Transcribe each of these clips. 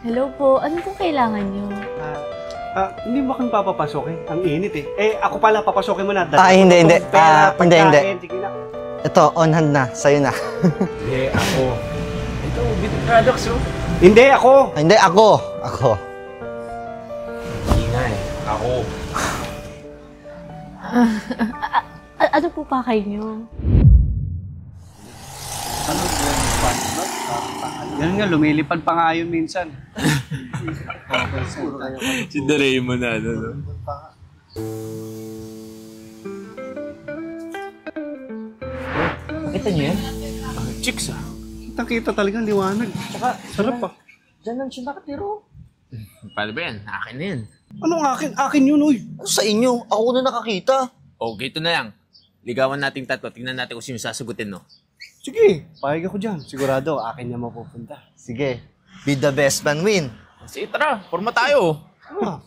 Hello po. Ano pong kailangan nyo? Hindi mo kang papapasokin. Ang init eh. Ako pala, papasokin mo na. Hindi. Pera, pagkain, Hindi. sige na. Ito, on hand na. Sa'yo na. Hindi, ako. Ito, beauty products, oh. Hindi, ako. Hindi, ako. Hindi nga eh. Ako. Ano po pa kayo nyo? Ano yan? Yan nga, lumilipad pa nga yun minsan. Si Doraemon na, no? Kita niyo yan? Chicks Kitang-kita talagang liwanag. Tsaka, sarap pa. Diyan lang siya nakatiro. Paano ba yan? Akin na yan. Anong akin? Akin yun, uy. Ano sa inyo? Ako na nakakita. Okay, ito na lang. Ligawan nating tatlo. Tingnan natin kung sino sasagutin, no? Sige, payag ako dyan. Sigurado, akin niya mapupunta. Sige. Be the best man win. Sige, tara. Forma tayo. Ah.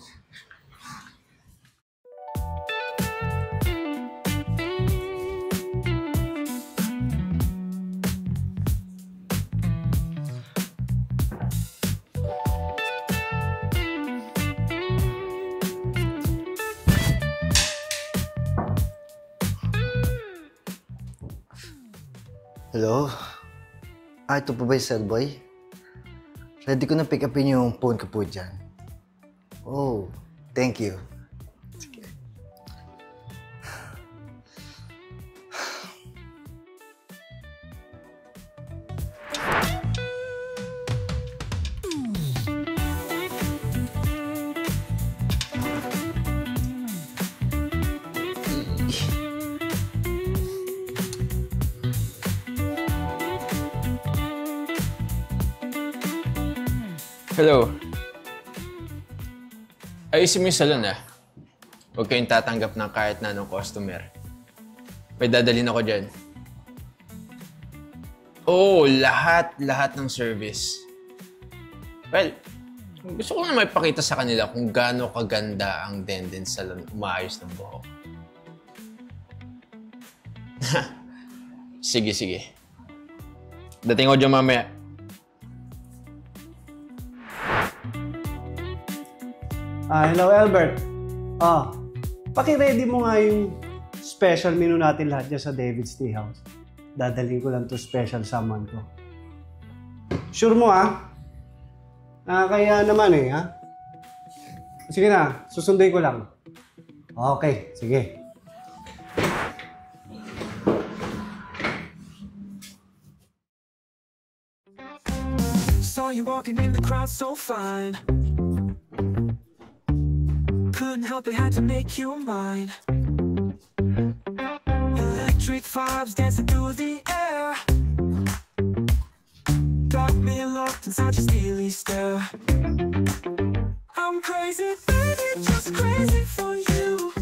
Hello? Ito po ba yung cellboy? Ready ko na pick upin yung phone ko po dyan. Oh, thank you. Sige. Hello. Ayusin mo yung salon, Huwag kayong tatanggap ng kahit na anong customer. May dadalhin ako dyan. Oo, lahat ng service. Well, gusto ko na may pakita sa kanila kung gaano kaganda ang Denden Salon umaayos ng buhok. Sige. Dating ako dyan mamaya. Hello, Albert. Paki-ready mo nga yung special menu natin lahat dyan sa David's Tea House. Dadalhin ko lang to special someone ko. Sure mo, Kaya naman Sige na, susunduin ko lang. Okay, sige. Saw you walking in the crowd so fine. Couldn't help it, had to make you mine. Electric vibes dancing through the air. Got me locked inside your steely stare. I'm crazy, baby, just crazy for you.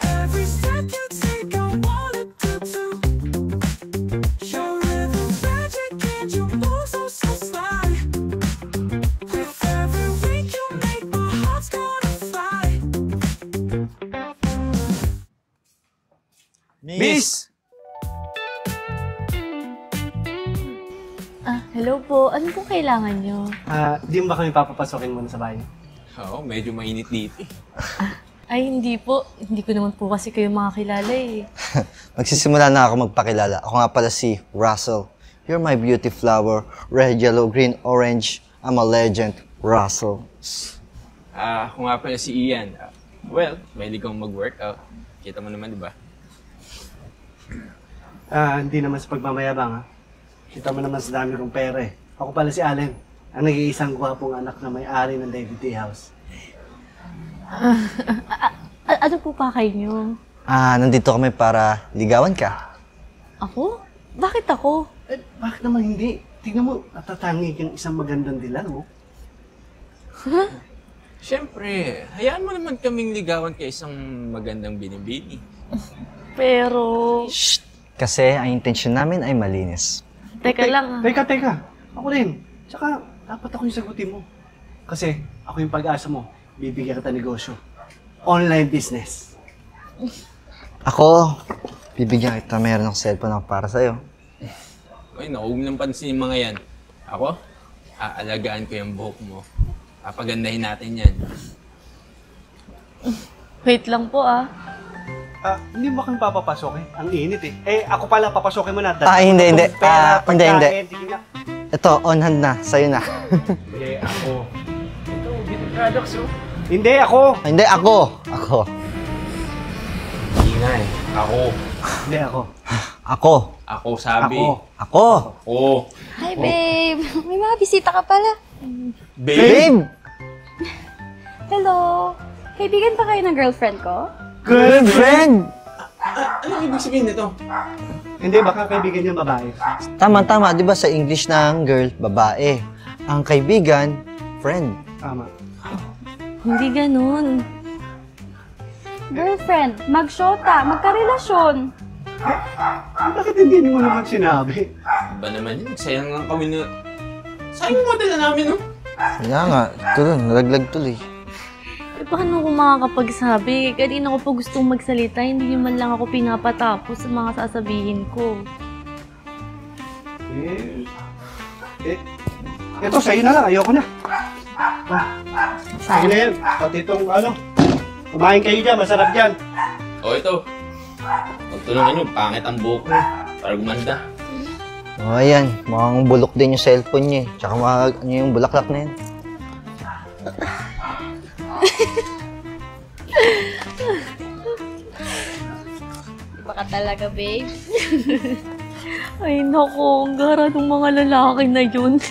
Every step you take, I wanna do. Your rhythm magic and you move so sly. With every wink you make, my heart's gonna fly. Miss! Hello po. Ano pong kailangan nyo? Di mo ba kami papapasokin muna sa bahay? Oo, medyo mainit dito. Ay, hindi po. Hindi ko naman po kasi kayo mga kilala Magsisimula na ako magpakilala. Ako nga pala si Russell. You're my beauty flower. Red, yellow, green, orange. I'm a legend. Russell. Ako nga pala si Ian. Well, mahilig akong mag-workout. Kita mo naman, di ba? Hindi naman sa pagmamayabang, Kita mo naman sa dami kong pera Ako pala si Allen, ang nag-iisang gwapong anak na may-ari ng David Tea House. Ano po pa kayo nyo? Nandito kami para ligawan ka. Ako? Bakit ako? Bakit naman hindi? Tingnan mo, natatangig yung isang magandang dilag mo. Siyempre, hayaan mo naman kaming ligawan kay isang magandang binibini. Pero... Shh! Kasi ang intensyon namin ay malinis. Teka lang. Teka. Ako rin. Tsaka, dapat ako yung sagutin mo. Kasi, ako yung pag-asa mo. Bibigyan kita negosyo. Online business. Ako, bibigyan kita meron ng cellphone ako para sa'yo. Uy, naku, huwag nang pansin yung mga yan. Ako? Aalagaan ko yung buhok mo. Papagandahin natin yan. Wait lang po ah. Hindi mo kang papapasokin. Ang init eh. Ako pala, papasokin mo na. Hindi. Pera, Hindi. pagkain, sige na. Ito, on hand na. Sa'yo na. Hindi, ako. Ito, beauty products, oh. Hindi, ako. Hindi, ako. Ako. Ingay. Ako. Hindi, ako. Ako. Ako, sabi. Ako. Ako. Ako. Hi, babe. May mga bisita ka pala. Babe. Babe! Hello. Kaibigan pa kayo ng girlfriend ko? Girlfriend! Ano ibig sabihin nito? Hindi, baka kaibigan niya babae. Tama. Di ba sa English ng girl, babae. Ang kaibigan, friend. Tama. Hindi ganun. Girlfriend, magsyota, magkarelasyon. Bakit hindi mo naman sinabi? Ba naman yun? Sayang lang kami na... Sayang mo dala namin, no? Kaya nga, tuloy, nalaglag tuloy. Eh, paano ako makakapagsabi? Kanina ko pa gustong magsalita, hindi niyo man lang ako pinapatapos sa mga sasabihin ko. Ito, sa'yo na lang. Ayoko na. Sa'yo na yan. Pati itong kumain kayo dyan. Masarap dyan. O, ito. Magtulungan nyo, pangit ang buhok mo. Para gumanda. O, ayan. Mukhang bulok din yung cellphone niya eh. Tsaka yung bulaklak na yan. Baka talaga, babe. Ay naku, ang gara ng mga lalaki na yun.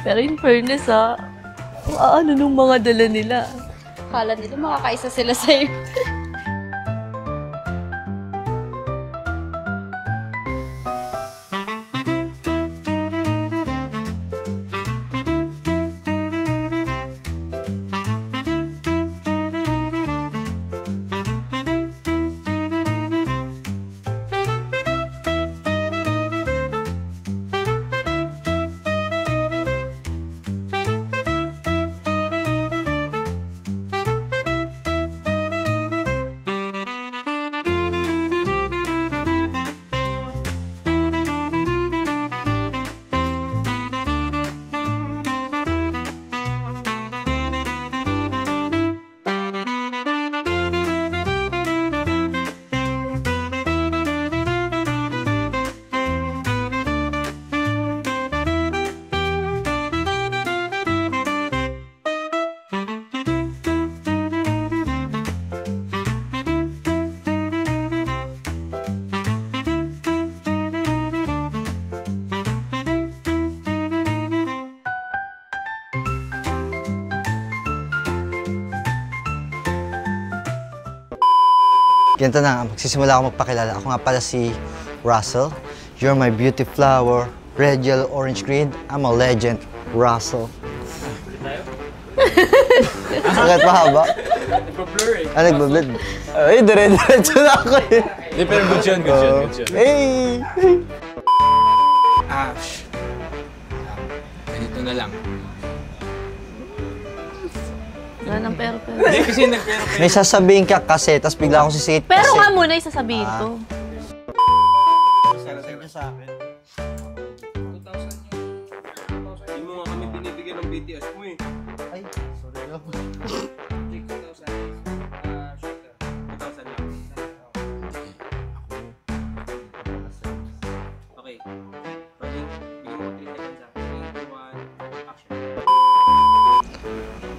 Pero in fairness ano nung mga dala nila. Kala nila makakaisa sila sa'yo. Ganito na, magsisimula ako magpakilala. Ako nga pala si Russell. You're my beauty flower, red, yellow, orange, green. I'm a legend, Russell. Bakit mahaba? Nagpa-blur eh. Nagbablend? Ay, dire-diretso na ako eh. Hindi, pero good yun. Hey! Ganito na lang. Wala ng pero. Hindi, kasi nagpero. May sasabihin ka kasi, tapos bigla akong sisikip Pero kasi. nga muna yung sasabihin ko. Hindi mo nga kami binibigyan ng BTS mo eh. Ay, sorry lang. 2,000. Shooter. 2,000 lang. Okay. Pwede, bigyan mo 3 seconds ah. 3, 2, 1, action.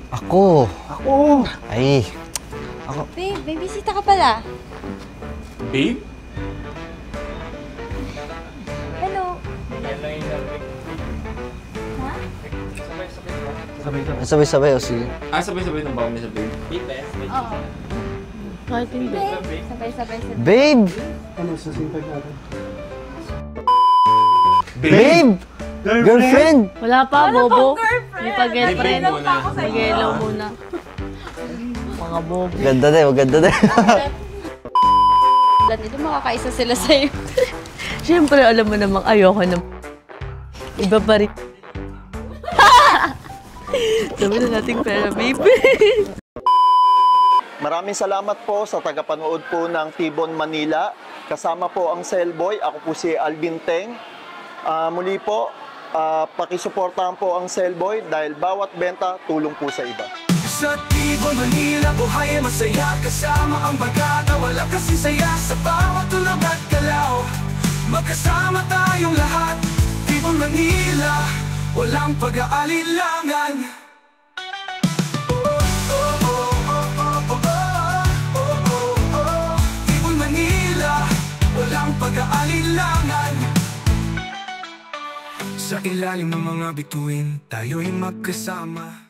Ako. Ay. Ako. Babe, may bisita ka pala. Babe? Hello. Sabay-sabay o sige. Sabay-sabay itong baka may sabihin. Babe, best. Oo. Kahit hindi. Babe, sabay-sabay sila. Babe! Ano sa sintag natin? Babe! Girlfriend! Wala pa, bobo. girlfriend? Hindi pa girlfriend. Babe muna. Mag-hello muna. Mga bobo. Ganda din. Kala nila makakaisa sila sa'yo. Siyempre, alam mo namang ayoko na iba pa rin. Sabi na nating pera, babe. Maraming salamat po sa tagapanood po ng Tibon Manila. Kasama po ang Cellboy. Ako po si Alvin Teng. Muli po, Pakisuportahan po ang Cellboy dahil bawat benta tulong po sa iba. Sa Tibon, Manila, buhay ay masaya. Kasama ang bagata, wala kasi saya. Sa bawat tulog at galaw, magkasama tayong lahat. Tibon, Manila, walang pag-aalilangan. Tibon, Manila, walang pag-aalilangan. Sa ilalim ng mga bituin, tayo'y magkasama.